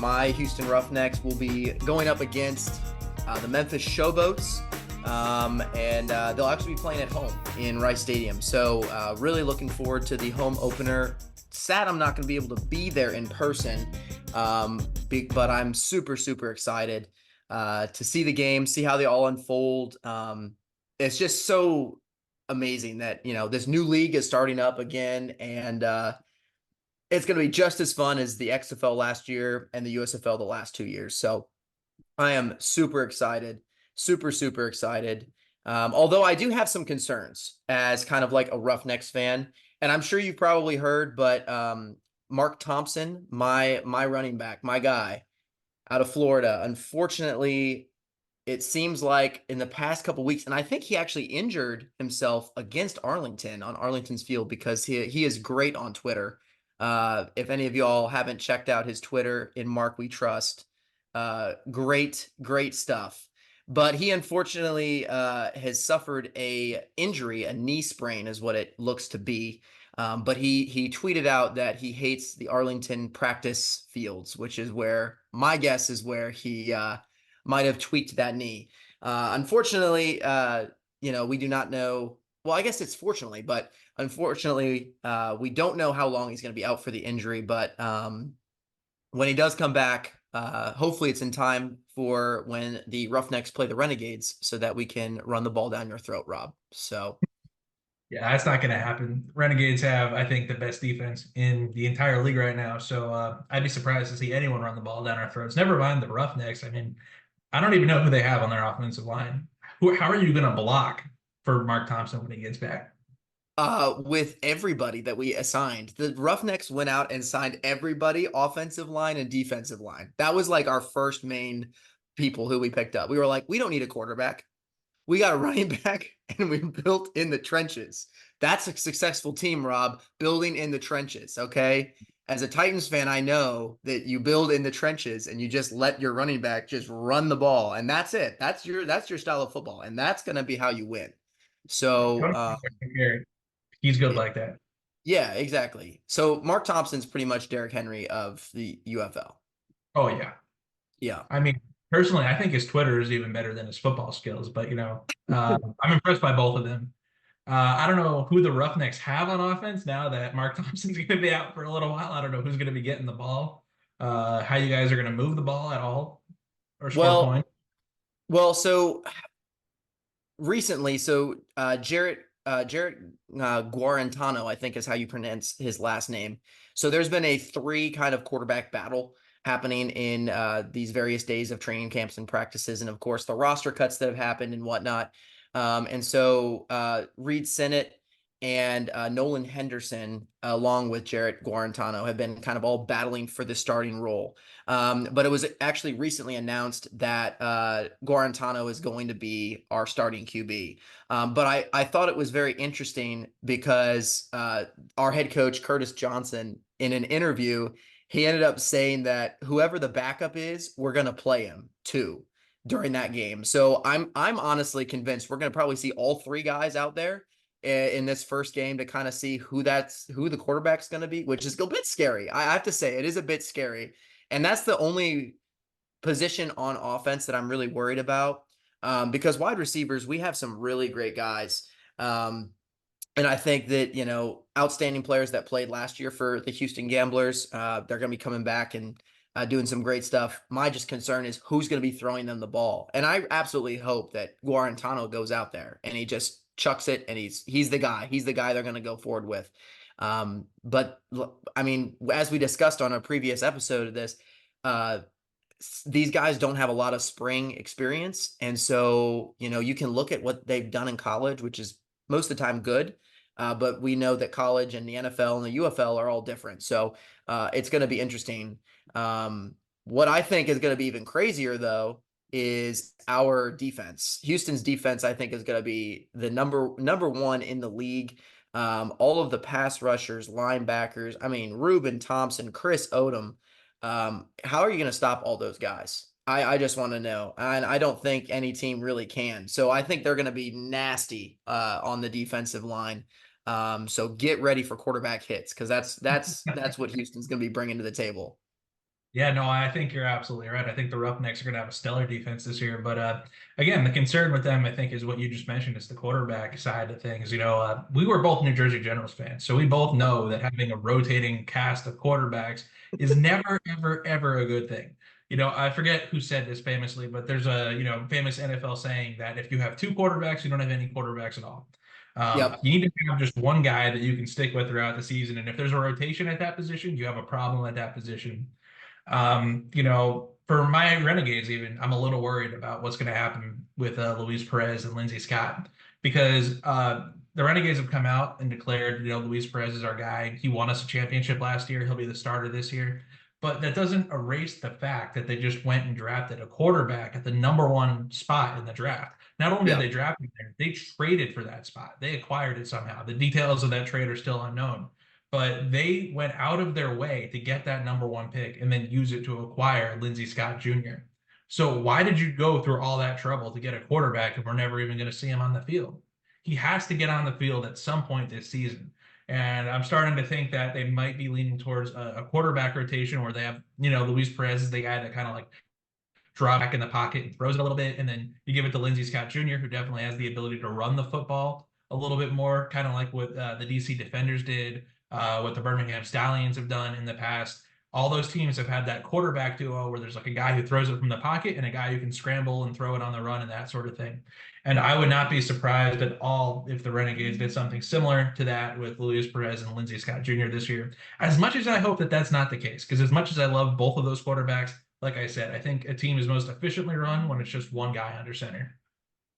my Houston Roughnecks will be going up against the Memphis Showboats, and they'll actually be playing at home in Rice Stadium. So really looking forward to the home opener. Sad I'm not going to be able to be there in person, but I'm super, super excited to see the game, see how they all unfold. It's just so amazing that, this new league is starting up again, and it's going to be just as fun as the XFL last year and the USFL the last 2 years. So I am super excited, super, super excited. Although I do have some concerns as kind of like a Roughnecks fan, and I'm sure you've probably heard, but Mark Thompson, my running back, my guy out of Florida, unfortunately, it seems like in the past couple weeks, and I think he actually injured himself against Arlington on Arlington's field, because he is great on Twitter. If any of y'all haven't checked out his Twitter, in Mark We Trust, great stuff. But he unfortunately has suffered a injury, a knee sprain is what it looks to be. But he tweeted out that he hates the Arlington practice fields, which is where my guess is where he might have tweaked that knee. Unfortunately, we do not know. Well, I guess it's fortunately, but unfortunately, we don't know how long he's going to be out for the injury. But when he does come back, hopefully it's in time for when the Roughnecks play the Renegades, so that we can run the ball down your throat, Rob. So Yeah, that's not going to happen. Renegades have, I think, the best defense in the entire league right now. So I'd be surprised to see anyone run the ball down our throats. Never mind the Roughnecks. I mean, I don't even know who they have on their offensive line. How are you going to block for Mark Thompson when he gets back? with everybody that we assigned, the Roughnecks went out and signed everybody, offensive line and defensive line. That was like our first main people who we picked up. We were like, we don't need a quarterback. We got a running back, and we built in the trenches. That's a successful team, Rob, building in the trenches, okay? As a Titans fan, I know that you build in the trenches and you just let your running back just run the ball, and that's it. That's your style of football, and that's going to be how you win. So, He's good like that. yeah, exactly. So Mark Thompson's pretty much Derrick Henry of the UFL. Oh, yeah. Yeah. I mean, personally, I think his Twitter is even better than his football skills, but, I'm impressed by both of them. I don't know who the Roughnecks have on offense now that Mark Thompson's going to be out for a little while. I don't know who's going to be getting the ball, how you guys are going to move the ball at all or score Well, points. so recently, Jarrett Guarantano, I think is how you pronounce his last name. So there's been a three kind of quarterback battle happening in these various days of training camps and practices, and of course the roster cuts that have happened and whatnot. And so Reed Sinnett and Nolan Henderson, along with Jarrett Guarantano, have been kind of all battling for the starting role. But it was actually recently announced that Guarantano is going to be our starting QB. But I thought it was very interesting because our head coach, Curtis Johnson, in an interview, he ended up saying that whoever the backup is, we're going to play him too during that game. So I'm honestly convinced we're going to probably see all three guys out there in this first game to kind of see who the quarterback's going to be, which is a bit scary. I have to say it is a bit scary. And that's the only position on offense that I'm really worried about, because wide receivers, we have some really great guys. And I think that, outstanding players that played last year for the Houston Gamblers, they're going to be coming back and doing some great stuff. My just concern is who's going to be throwing them the ball. And I absolutely hope that Guarantano goes out there and he just chucks it, and he's the guy. He's the guy they're going to go forward with. But I mean, as we discussed on a previous episode of this, these guys don't have a lot of spring experience. And so, you can look at what they've done in college, which is most of the time good. But we know that college and the NFL and the UFL are all different. So it's going to be interesting. What I think is going to be even crazier, though, is our defense. Houston's defense, I think, is going to be the number one in the league. All of the pass rushers, linebackers, I mean, Reuben Thompson, Chris Odom. How are you going to stop all those guys? I just want to know. And I don't think any team really can. So I think they're going to be nasty on the defensive line. So get ready for quarterback hits, because that's what Houston's going to be bringing to the table. Yeah, no, I think you're absolutely right. I think the Roughnecks are going to have a stellar defense this year. But again, the concern with them, I think, is what you just mentioned, is the quarterback side of things. We were both New Jersey Generals fans, so we both know that having a rotating cast of quarterbacks is never, ever, ever a good thing. I forget who said this famously, but there's a famous NFL saying that if you have two quarterbacks, you don't have any quarterbacks at all. Yep. You need to have just one guy that you can stick with throughout the season, and if there's a rotation at that position, you have a problem at that position. For my Renegades, even, I'm a little worried about what's going to happen with Luis Perez and Lindsey Scott because the Renegades have come out and declared, Luis Perez is our guy. He won us a championship last year. He'll be the starter this year. But that doesn't erase the fact that they just went and drafted a quarterback at the number one spot in the draft. Not only did Yeah. they draft him there, they traded for that spot. They acquired it somehow. The details of that trade are still unknown, but they went out of their way to get that number one pick and then use it to acquire Lindsey Scott Jr. So why did you go through all that trouble to get a quarterback if we're never even going to see him on the field? He has to get on the field at some point this season. And I'm starting to think that they might be leaning towards a quarterback rotation where they have, Luis Perez is the guy that kind of like draw back in the pocket and throws it a little bit. And then you give it to Lindsey Scott Jr., who definitely has the ability to run the football a little bit more, kind of like what the DC Defenders did, what the Birmingham Stallions have done in the past. All those teams have had that quarterback duo where there's like a guy who throws it from the pocket and a guy who can scramble and throw it on the run and that sort of thing. And I would not be surprised at all if the Renegades did something similar to that with Luis Perez and Lindsey Scott Jr. this year. As much as I hope that that's not the case, because as much as I love both of those quarterbacks, like I said, I think a team is most efficiently run when it's just one guy under center.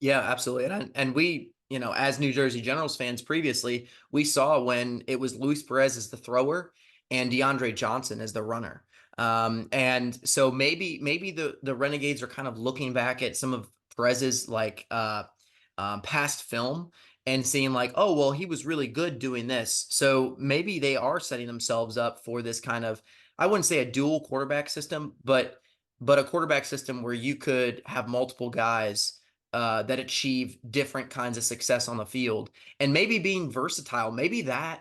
Yeah, absolutely. And we, as New Jersey Generals fans previously, we saw when it was Luis Perez as the thrower and DeAndre Johnson as the runner. And so maybe the Renegades are kind of looking back at some of Perez's like past film and seeing like, oh, well, he was really good doing this. So maybe they are setting themselves up for this kind of, I wouldn't say a dual quarterback system, but a quarterback system where you could have multiple guys that achieve different kinds of success on the field, and maybe being versatile. Maybe that,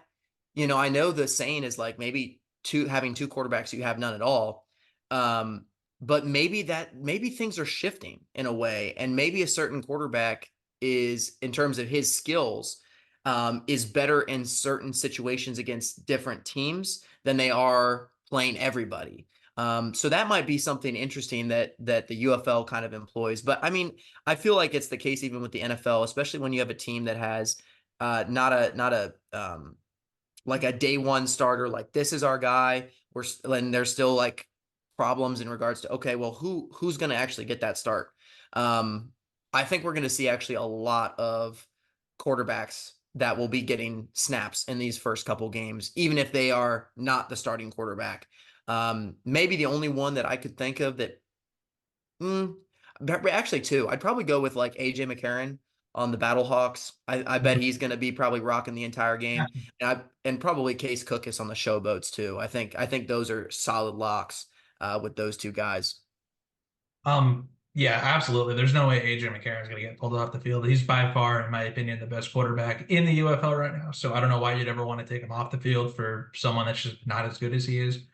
I know the saying is like maybe having two quarterbacks, you have none at all. Um, but maybe things are shifting in a way, and maybe a certain quarterback is, in terms of his skills, is better in certain situations against different teams than they are playing everybody. So that might be something interesting that the UFL kind of employs. But I mean, I feel like it's the case even with the NFL, especially when you have a team that has not a like a day one starter, like this is our guy. And there's still like problems in regards to, okay, well, who's going to actually get that start? Um, I think we're going to see actually a lot of quarterbacks that will be getting snaps in these first couple games, even if they are not the starting quarterback. Maybe the only one that I could think of that, mm, but actually two, I'd probably go with like AJ McCarron on the Battlehawks. I bet he's going to be probably rocking the entire game, and probably Case Cookus on the Showboats too. I think those are solid locks with those two guys. Yeah, absolutely. There's no way AJ McCarron is going to get pulled off the field. He's by far, in my opinion, the best quarterback in the UFL right now. So I don't know why you'd ever want to take him off the field for someone that's just not as good as he is.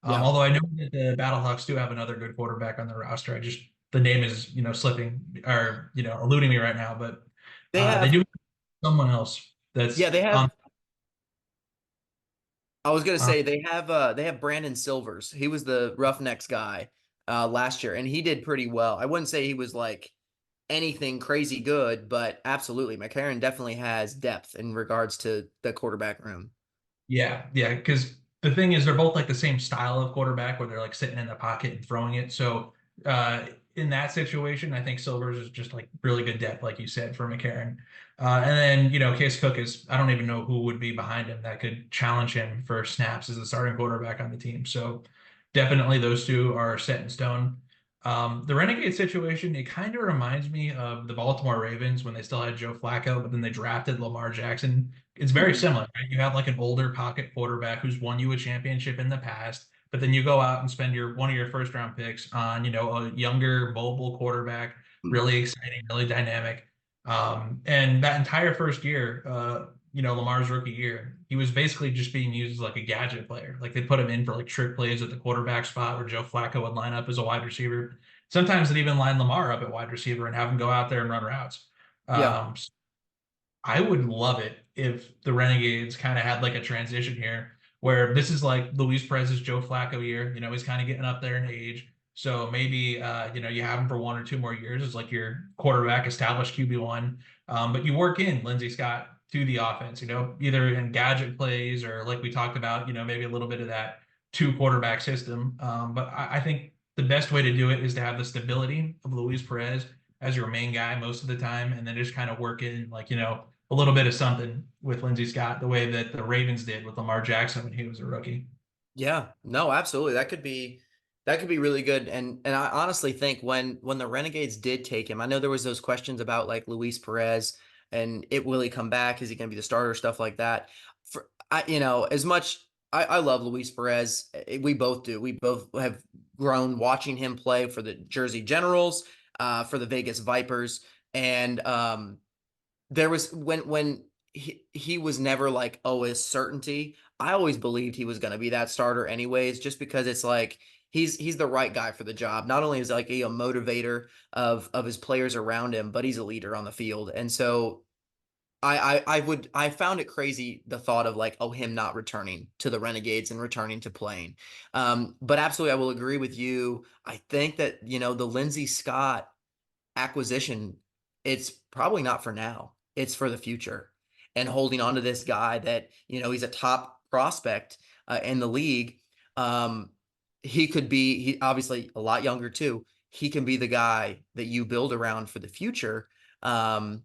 Yeah, Although I know that the Battlehawks do have another good quarterback on the roster. The name is, slipping or, eluding me right now, but they they have. do have someone else Yeah, that's they on. have. I was gonna say they have Brandon Silvers. He was the Roughnecks guy last year, and he did pretty well. I wouldn't say he was like anything crazy good, but absolutely, McCarron definitely has depth in regards to the quarterback room. Yeah, yeah, because the thing is, they're both like the same style of quarterback where they're like sitting in the pocket and throwing it. So in that situation, I think Silvers is just like really good depth, like you said, for McCarron. And then, Case Cook is, I don't even know who would be behind him that could challenge him for snaps as the starting quarterback on the team. So definitely those two are set in stone. The Renegade situation, it kind of reminds me of the Baltimore Ravens when they still had Joe Flacco, but then they drafted Lamar Jackson. It's very Mhm. similar, right? You have like an older pocket quarterback who's won you a championship in the past, but then you go out and spend one of your first round picks on, a younger mobile quarterback, really exciting, really dynamic. And that entire first year, Lamar's rookie year, he was basically just being used as like a gadget player. Like they put him in for like trick plays at the quarterback spot where Joe Flacco would line up as a wide receiver. Sometimes they'd even line Lamar up at wide receiver and have him go out there and run routes. Yeah. So I would love it if the Renegades kind of had like a transition here where this is like Luis Perez's Joe Flacco year. He's kind of getting up there in age. So maybe you have him for 1 or 2 more years as like your quarterback established QB1. But you work in Lindsey Scott to the offense, either in gadget plays or like we talked about, maybe a little bit of that two quarterback system. But I think the best way to do it is to have the stability of Luis Perez as your main guy most of the time, and then just kind of work in like, a little bit of something with Lindsey Scott, the way that the Ravens did with Lamar Jackson when he was a rookie. Yeah, no, absolutely. That could be really good. And I honestly think when the Renegades did take him, I know there was those questions about like Luis Perez and will he come back? Is he going to be the starter? Stuff like that. As much I love Luis Perez. We both do. We both have grown watching him play for the Jersey Generals, for the Vegas Vipers, and there was when he was never like, oh, a certainty. I always believed he was going to be that starter anyways, just because it's like he's the right guy for the job. Not only is like a motivator of his players around him, but he's a leader on the field. And so I found it crazy the thought of like, oh, him not returning to the Renegades and returning to playing. But absolutely, I will agree with you. I think that the Lindsey Scott acquisition, it's probably not for now. It's for the future. And holding on to this guy that, he's a top prospect in the league. Um, he obviously a lot younger too. He can be the guy that you build around for the future. Um,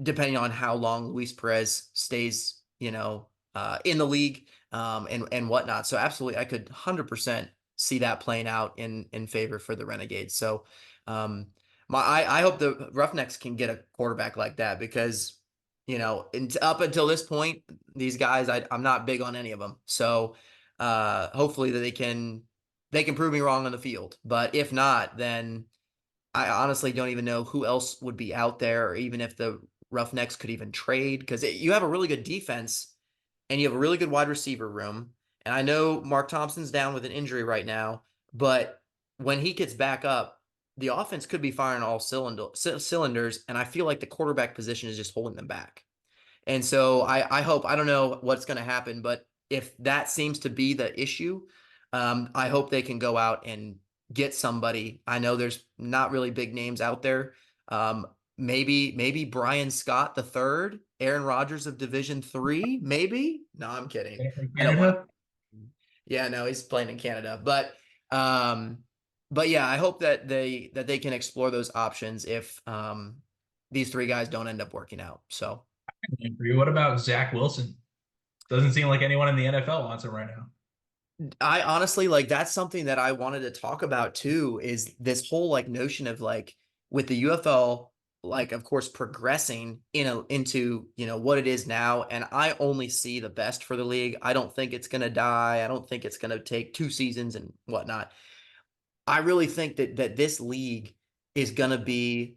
Depending on how long Luis Perez stays, in the league, and whatnot. So absolutely, I could 100% see that playing out in favor for the Renegades. So, um, I hope the Roughnecks can get a quarterback like that because, up until this point, these guys, I'm not big on any of them. So, hopefully that they can prove me wrong on the field. But if not, then I honestly don't even know who else would be out there, or even if the Roughnecks could even trade, because you have a really good defense and you have a really good wide receiver room. And I know Mark Thompson's down with an injury right now, but when he gets back up, the offense could be firing all cylinders. And I feel like the quarterback position is just holding them back. And so I don't know what's going to happen, but if that seems to be the issue, I hope they can go out and get somebody. I know there's not really big names out there. Maybe Brian Scott the third, Aaron Rodgers of Division 3, maybe. No, I'm kidding. In I don't want. Canada, Yeah, no, he's playing in Canada, um, but yeah, I hope that they can explore those options if these three guys don't end up working out. So. for you, what about Zach Wilson? Doesn't seem like anyone in the NFL wants him right now. I honestly like that's something that I wanted to talk about too, is this whole like notion of like with the UFL, like of course progressing into what it is now. And I only see the best for the league. I don't think it's gonna die. I don't think it's gonna take 2 seasons and whatnot. I really think that this league is gonna be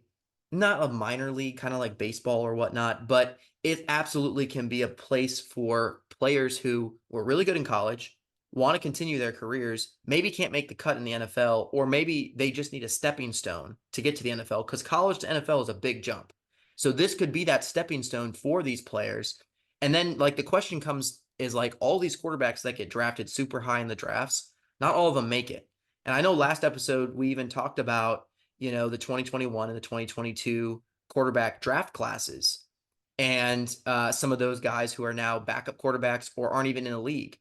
not a minor league, kind of like baseball or whatnot, but it absolutely can be a place for players who were really good in college, want to continue their careers, maybe can't make the cut in the NFL, or maybe they just need a stepping stone to get to the NFL because college to NFL is a big jump. So this could be that stepping stone for these players. And then like the question comes is like all these quarterbacks that get drafted super high in the drafts, not all of them make it. And I know last episode we even talked about, the 2021 and the 2022 quarterback draft classes and some of those guys who are now backup quarterbacks or aren't even in the league.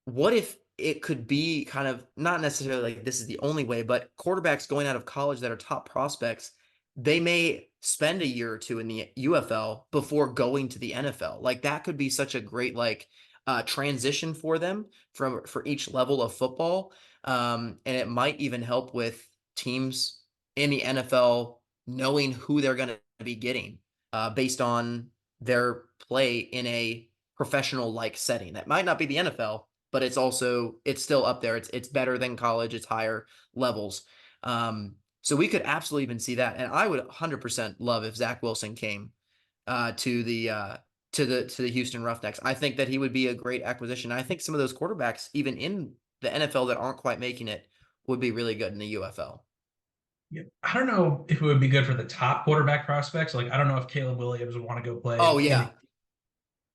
What if it could be kind of not necessarily like this is the only way, but quarterbacks going out of college that are top prospects, they may spend a year or two in the UFL before going to the NFL. Like that could be such a great like transition for them for each level of football. And it might even help with teams in the NFL knowing who they're going to be getting based on their play in a professional like setting. That might not be the NFL, but it's still up there. It's better than college. It's higher levels. So we could absolutely even see that. And I would 100% love if Zach Wilson came to the to the Houston Roughnecks. I think that he would be a great acquisition. I think some of those quarterbacks, even in the NFL that aren't quite making it, would be really good in the UFL. Yeah, I don't know if it would be good for the top quarterback prospects. Like, I don't know if Caleb Williams would want to go Oh play in the yeah.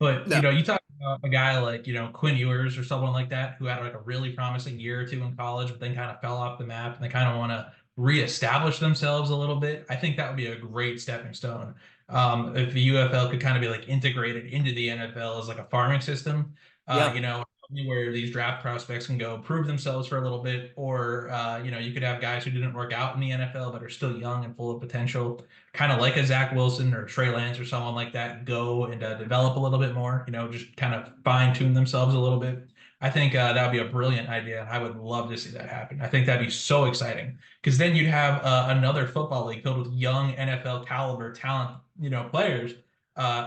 but No. you talk about a guy like Quinn Ewers or someone like that who had like a really promising year or two in college, but then kind of fell off the map, and they kind of want to reestablish themselves a little bit. I think that would be a great stepping stone. If the UFL could kind of be like integrated into the NFL as like a farming system, Yeah. where these draft prospects can go prove themselves for a little bit, or you could have guys who didn't work out in the NFL but are still young and full of potential, kind of like a Zach Wilson or Trey Lance or someone like that, go and develop a little bit more, just kind of fine tune themselves a little bit. I think that would be a brilliant idea. I would love to see that happen. I think that'd be so exciting because then you'd have another football league filled with young NFL caliber talent, players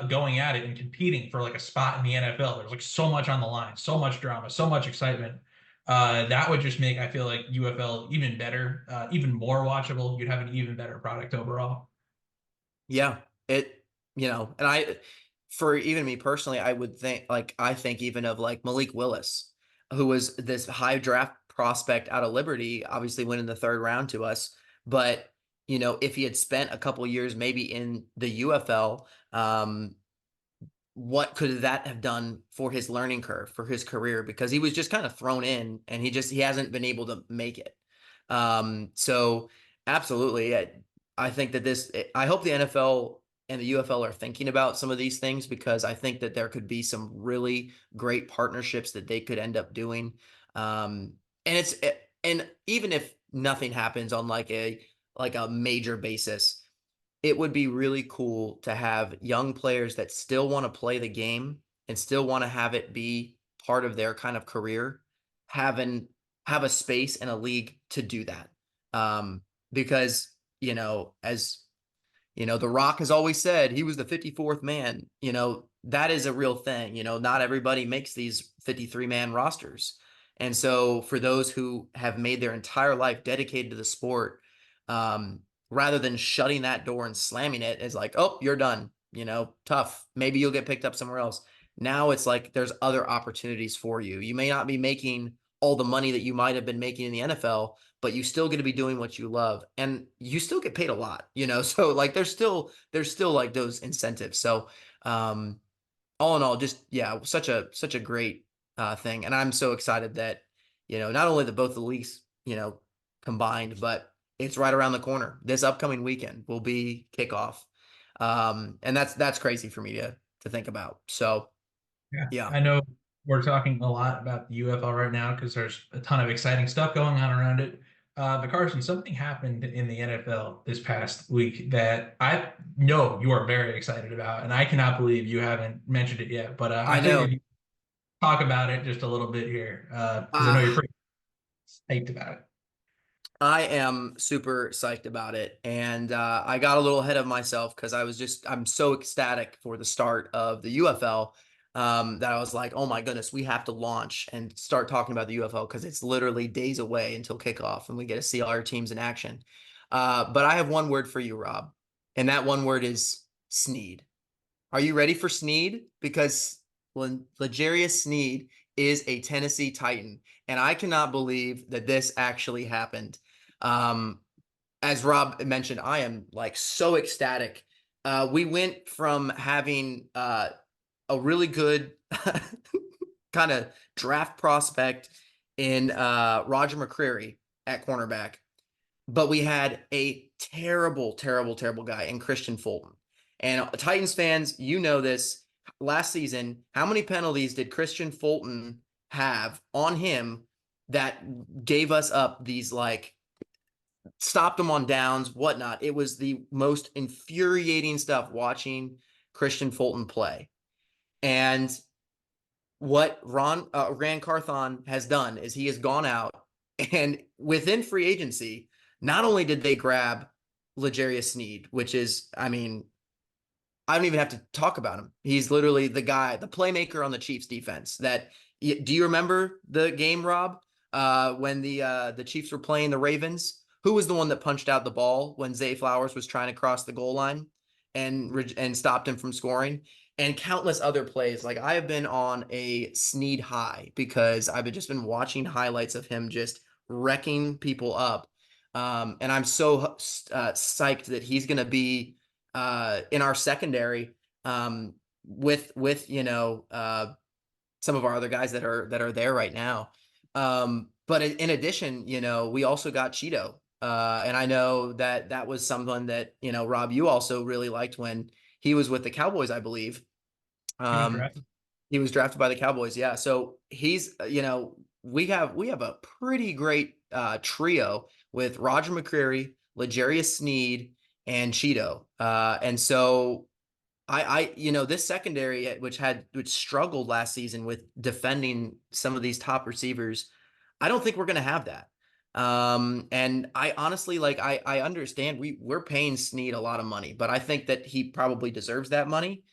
going at it and competing for like a spot in the NFL. There's like so much on the line, so much drama, so much excitement. That would just make I feel like UFL even better, even more watchable. You'd have an even better product overall. Yeah. It, and for even me personally, I would think like I think even of like Malik Willis, who was this high draft prospect out of Liberty, obviously went in the third round to us. But, if he had spent a couple years maybe in the UFL, what could that have done for his learning curve, for his career? Because he was just kind of thrown in and he hasn't been able to make it. So absolutely. I think that I hope the NFL and the UFL are thinking about some of these things because I think that there could be some really great partnerships that they could end up doing. And even if nothing happens on like a major basis, it would be really cool to have young players that still want to play the game and still want to have it be part of their kind of career, having have a space and a league to do that. Because, as The Rock has always said he was the 54th man. That is a real thing. Not everybody makes these 53-man rosters. And so for those who have made their entire life dedicated to the sport, um, rather than shutting that door and slamming it as like, oh, you're done, tough. Maybe you'll get picked up somewhere else. Now it's like there's other opportunities for you. You may not be making all the money that you might have been making in the NFL, but you still get to be doing what you love and you still get paid a lot, so like there's still like those incentives. So um all in all, just yeah, such a great thing. And I'm so excited that, not only that both the leagues, combined, but it's right around the corner. This upcoming weekend will be kickoff. And that's crazy for me to think about. So Yeah, yeah. I know we're talking a lot about the UFL right now because there's a ton of exciting stuff going on around it. But Carson, something happened in the NFL this past week that I know you are very excited about, and I cannot believe you haven't mentioned it yet. But I I figured know. you'd talk about it just a little bit here because I know you're uh pretty hyped about it. I am super psyched about it. And I got a little ahead of myself because I'm so ecstatic for the start of the UFL, that I was like, oh my goodness, we have to launch and start talking about the UFL because it's literally days away until kickoff and we get to see all our teams in action. But I have one word for you, Rob, and that one word is Sneed. Are you ready for Sneed? Because L'Jarius Sneed is a Tennessee Titan, and I cannot believe that this actually happened. Um, as Rob mentioned, I am like so ecstatic. We went from having a really good kind of draft prospect in Roger McCreary at cornerback, but we had a terrible, terrible, terrible guy in Christian Fulton. And Titans fans, you know this. Last season, how many penalties did Christian Fulton have on him that gave us up these like stopped him on downs, whatnot? It was the most infuriating stuff watching Christian Fulton play. And what Ran Carthon has done is he has gone out and within free agency, not only did they grab L'Jarius Sneed, which is, I mean, I don't even have to talk about him. He's literally the guy, the playmaker on the Chiefs defense. Do you remember the game, Rob? When the Chiefs were playing the Ravens, who was the one that punched out the ball when Zay Flowers was trying to cross the goal line? and stopped him from scoring, and countless other plays. Like I have been on a Snead high because I've just been watching highlights of him just wrecking people up. And I'm so psyched that he's going to be in our secondary with some of our other guys that are there right now. But in addition, we also got Cheeto. And I know that that was someone that, Rob, you also really liked when he was with the Cowboys, I believe. He was Um, drafted. he was drafted by the Cowboys. Yeah. So he's, we have a pretty great trio with Roger McCreary, L'Jarius Sneed, and Cheeto. And so this secondary, which struggled last season with defending some of these top receivers, I don't think we're going to have that. And I honestly, like, I understand we're paying Snead a lot of money, but I think that he probably deserves that money.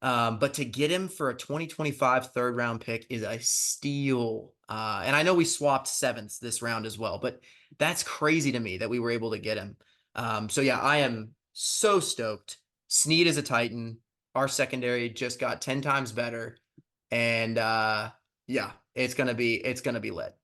But to get him for a 2025 third round pick is a steal. And I know we swapped sevenths this round as well, but that's crazy to me that we were able to get him. So yeah, I am so stoked. Snead is a Titan. Our secondary just got 10 times better. And yeah, it's gonna be lit.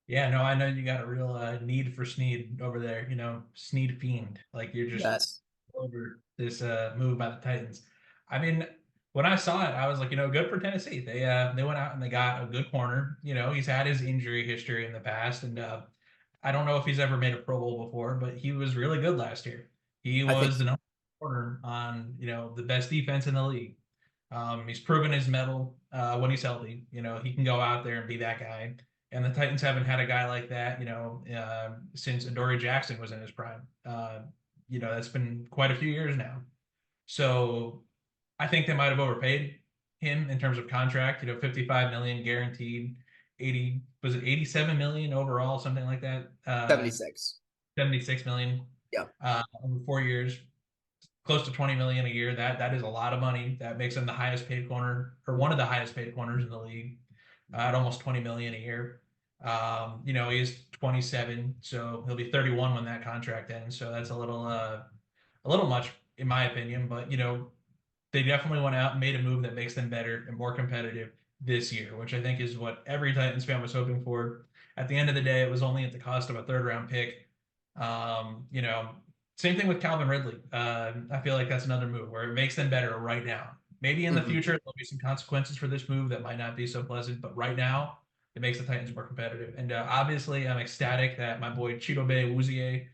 Yeah, no, I know you got a real need for Snead over there. Snead fiend. Like you're just Yes. over this move by the Titans. I mean, when I saw it, I was like, good for Tennessee. They went out and they got a good corner. He's had his injury history in the past, and I don't know if he's ever made a Pro Bowl before, but he was really good last year. He I think was the number one corner on the best defense in the league. He's proven his mettle when he's healthy. He can go out there and be that guy. And the Titans haven't had a guy like that, since Adoree Jackson was in his prime. That's been quite a few years now. So I think they might have overpaid him in terms of contract. 55 million guaranteed, 80 was it 87 million overall, something like that. 76. 76 million Yeah. over 4 years, close to 20 million a year. That is a lot of money. That makes him the highest paid corner or one of the highest paid corners in the league at almost 20 million a year. He is 27, so he'll be 31 when that contract ends. So that's a little much in my opinion, but they definitely went out and made a move that makes them better and more competitive this year, which I think is what every Titans fan was hoping for. At the end of the day, it was only at the cost of a third round pick. Um, you know, Same thing with Calvin Ridley. I feel like that's another move where it makes them better right now. Maybe in the Mhm. future there'll be some consequences for this move that might not be so pleasant, but right now it makes the Titans more competitive. And obviously, I'm ecstatic that my boy Cheeto Bay Awuzie,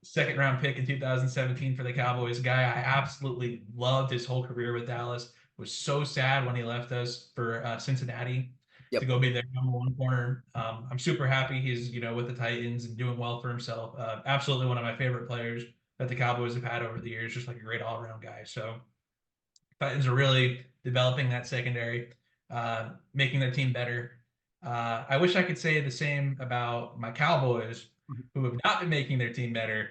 second round pick in 2017 for the Cowboys, guy I absolutely loved his whole career with Dallas. Was so sad when he left us for Cincinnati to Yep. go be their number one corner. I'm super happy he's with the Titans and doing well for himself. Absolutely one of my favorite players that the Cowboys have had over the years, just like a great all around guy. So Titans are really developing that secondary, making their team better. I wish I could say the same about my Cowboys, who have not been making their team better.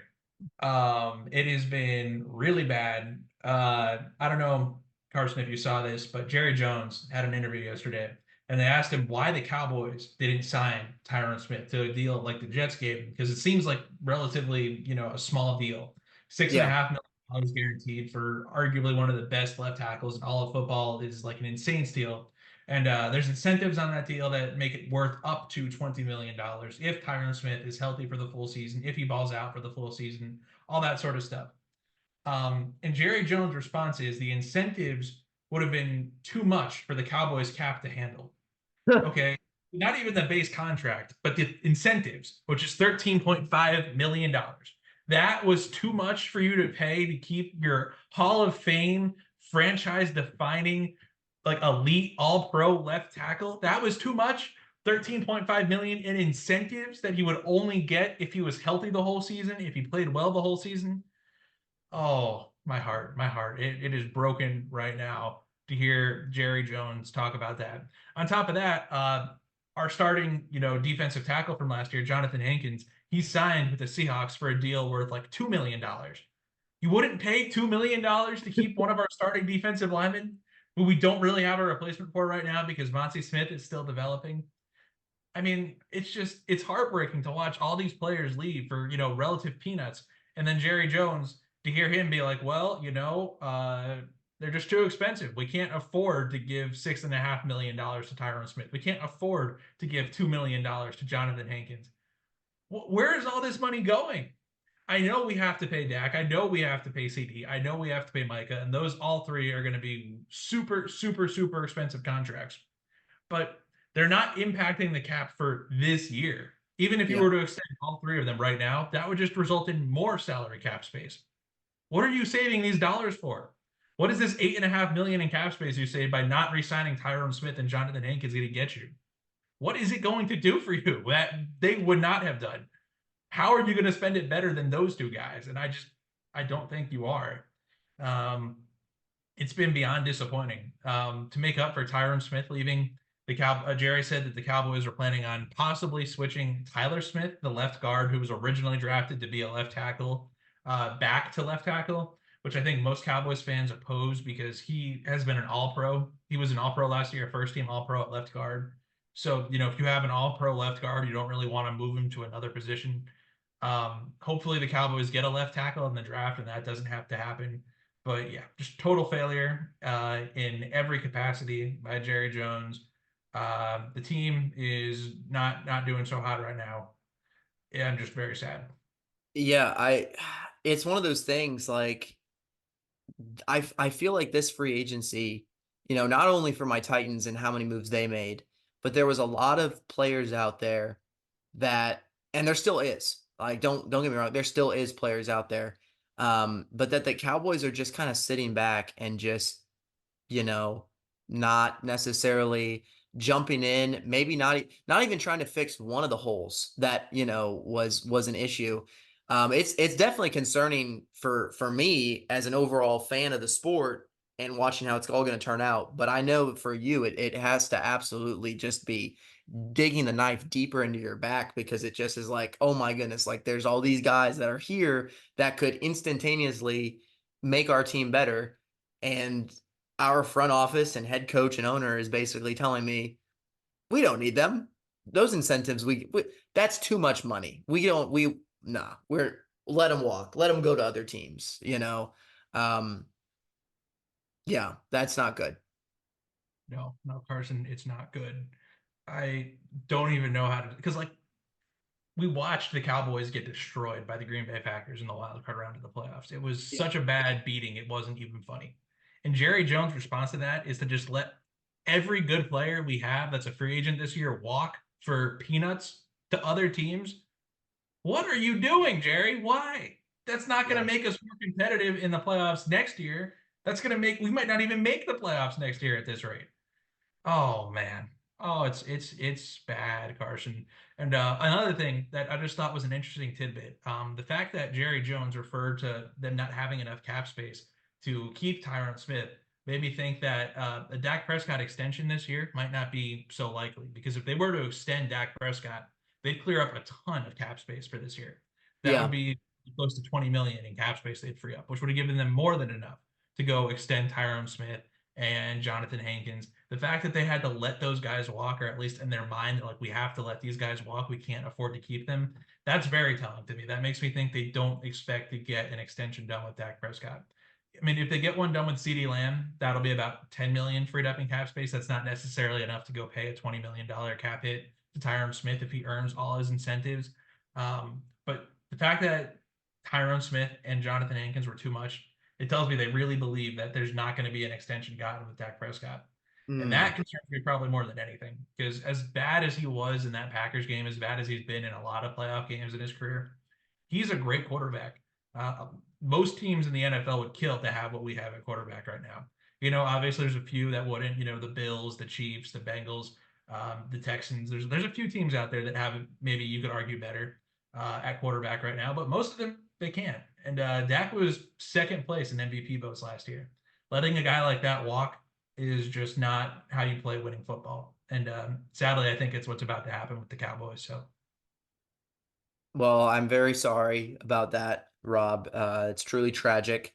It has been really bad. I don't know, Carson, if you saw this, but Jerry Jones had an interview yesterday, and they asked him why the Cowboys didn't sign Tyron Smith to a deal like the Jets gave him, because it seems like relatively, a small deal. Six and a Yeah. half million dollars guaranteed for arguably one of the best left tackles in all of football is like an insane steal. And there's incentives on that deal that make it worth up to $20 million if Tyron Smith is healthy for the full season, if he balls out for the full season, all that sort of stuff. And Jerry Jones' response is the incentives would have been too much for the Cowboys cap to handle. Okay. Not even the base contract, but the incentives, which is $13.5 million. That was too much for you to pay to keep your Hall of Fame franchise defining, like elite all pro left tackle. That was too much. 13.5 million in incentives that he would only get if he was healthy the whole season, if he played well the whole season. Oh, my heart, my heart. It is broken right now to hear Jerry Jones talk about that. On top of that, our starting, defensive tackle from last year, Jonathan Hankins, he signed with the Seahawks for a deal worth like $2 million. You wouldn't pay $2 million to keep one of our starting defensive linemen, who we don't really have a replacement for right now because Monty Smith is still developing. I mean, it's heartbreaking to watch all these players leave for, relative peanuts. And then Jerry Jones to hear him be like, well, they're just too expensive. We can't afford to give $6.5 million to Tyron Smith. We can't afford to give $2 million to Jonathan Hankins. Where is all this money going? I know we have to pay Dak. I know we have to pay CD. I know we have to pay Micah, and those all three are going to be super, super, super expensive contracts. But they're not impacting the cap for this year. Even if you Yeah. were to extend all three of them right now, that would just result in more salary cap space. What are you saving these dollars for? What is this $8.5 million in cap space you save by not re-signing Tyrone Smith and Jonathan Hankins going to get you? What is it going to do for you that they would not have done? How are you going to spend it better than those two guys? And I don't think you are. Um, it's been beyond disappointing. To make up for Tyron Smith leaving, Jerry said that the Cowboys are planning on possibly switching Tyler Smith, the left guard who was originally drafted to be a left tackle, back to left tackle, which I think most Cowboys fans oppose because he has been an All Pro. He was an All Pro last year, first team All Pro at left guard. So, if you have an All Pro left guard, you don't really want to move him to another position. Hopefully, the Cowboys get a left tackle in the draft, and that doesn't have to happen. But yeah, just total failure in every capacity by Jerry Jones. The team is not doing so hot right now. Yeah, I'm just very sad. Yeah, it's one of those things like I feel like this free agency, not only for my Titans and how many moves they made, but there was a lot of players out there that, and there still is. Like, don't get me wrong, there still is players out there. But that the Cowboys are just kind of sitting back and just, you know, not necessarily jumping in, maybe not even trying to fix one of the holes that, was an issue. It's definitely concerning for me as an overall fan of the sport and watching how it's all going to turn out. But I know for you, it has to absolutely just be digging the knife deeper into your back because it just is like, oh my goodness, like there's all these guys that are here that could instantaneously make our team better. And our front office and head coach and owner is basically telling me we don't need them. Those incentives, we that's too much money. We're let them walk, let them go to other teams. Um, yeah, that's not good. No, no, Carson, it's not good. I don't even know how to because like we watched the Cowboys get destroyed by the Green Bay Packers in the wild card round of the playoffs. It was Yeah. such a bad beating, it wasn't even funny. And Jerry Jones' response to that is to just let every good player we have that's a free agent this year walk for peanuts to other teams. What are you doing, Jerry? Why? That's not going to Yeah. make us more competitive in the playoffs next year. That's going to make we might not even make the playoffs next year at this rate. Oh man. Oh, it's bad, Carson. And another thing that I just thought was an interesting tidbit, the fact that Jerry Jones referred to them not having enough cap space to keep Tyron Smith made me think that a Dak Prescott extension this year might not be so likely because if they were to extend Dak Prescott, they'd clear up a ton of cap space for this year. That would Yeah. be close to 20 million in cap space they'd free up, which would have given them more than enough to go extend Tyron Smith and Jonathan Hankins. The fact that they had to let those guys walk, or at least in their mind, like we have to let these guys walk, we can't afford to keep them. That's very telling to me. That makes me think they don't expect to get an extension done with Dak Prescott. I mean, if they get one done with CD Lamb, that'll be about 10 million freed up in cap space. That's not necessarily enough to go pay a $20 million cap hit to Tyron Smith if he earns all his incentives. But the fact that Tyron Smith and Jonathan Hankins were too much, it tells me they really believe that there's not going to be an extension gotten with Dak Prescott. And Mm. that concerns me probably more than anything because as bad as he was in that Packers game, as bad as he's been in a lot of playoff games in his career, he's a great quarterback. Most teams in the NFL would kill to have what we have at quarterback right now. Obviously there's a few that wouldn't. The Bills, the Chiefs, the Bengals, the Texans. There's a few teams out there that have maybe you could argue better at quarterback right now, but most of them they can't. And Dak was second place in MVP votes last year. Letting a guy like that walk is just not how you play winning football. And sadly, I think it's what's about to happen with the Cowboys. So Well, I'm very sorry about that, Rob. It's truly tragic.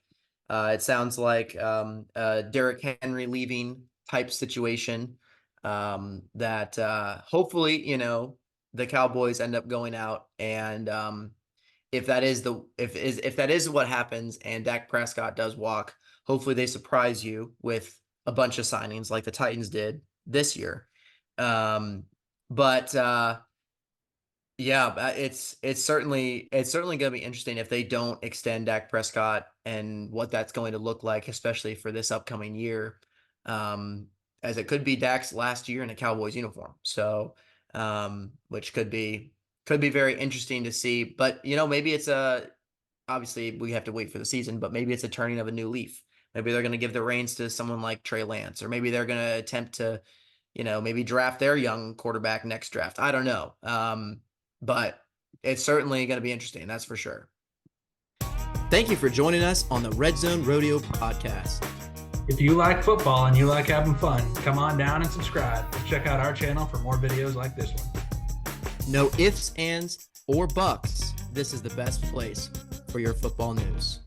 It sounds like Derrick Henry leaving type situation that hopefully, the Cowboys end up going out and if that is what happens and Dak Prescott does walk, hopefully they surprise you with a bunch of signings like the Titans did this year. But yeah, it's certainly going to be interesting if they don't extend Dak Prescott and what that's going to look like, especially for this upcoming year, um, as it could be Dak's last year in a Cowboys uniform. So, which could be very interesting to see. But maybe it's obviously we have to wait for the season, but maybe it's a turning of a new leaf. Maybe they're going to give the reins to someone like Trey Lance, or maybe they're going to attempt to, maybe draft their young quarterback next draft. I don't know. But it's certainly going to be interesting. That's for sure. Thank you for joining us on the Redzone Rodeo podcast. If you like football and you like having fun, come on down and subscribe and check out our channel for more videos like this one. No ifs, ands, or buts. This is the best place for your football news.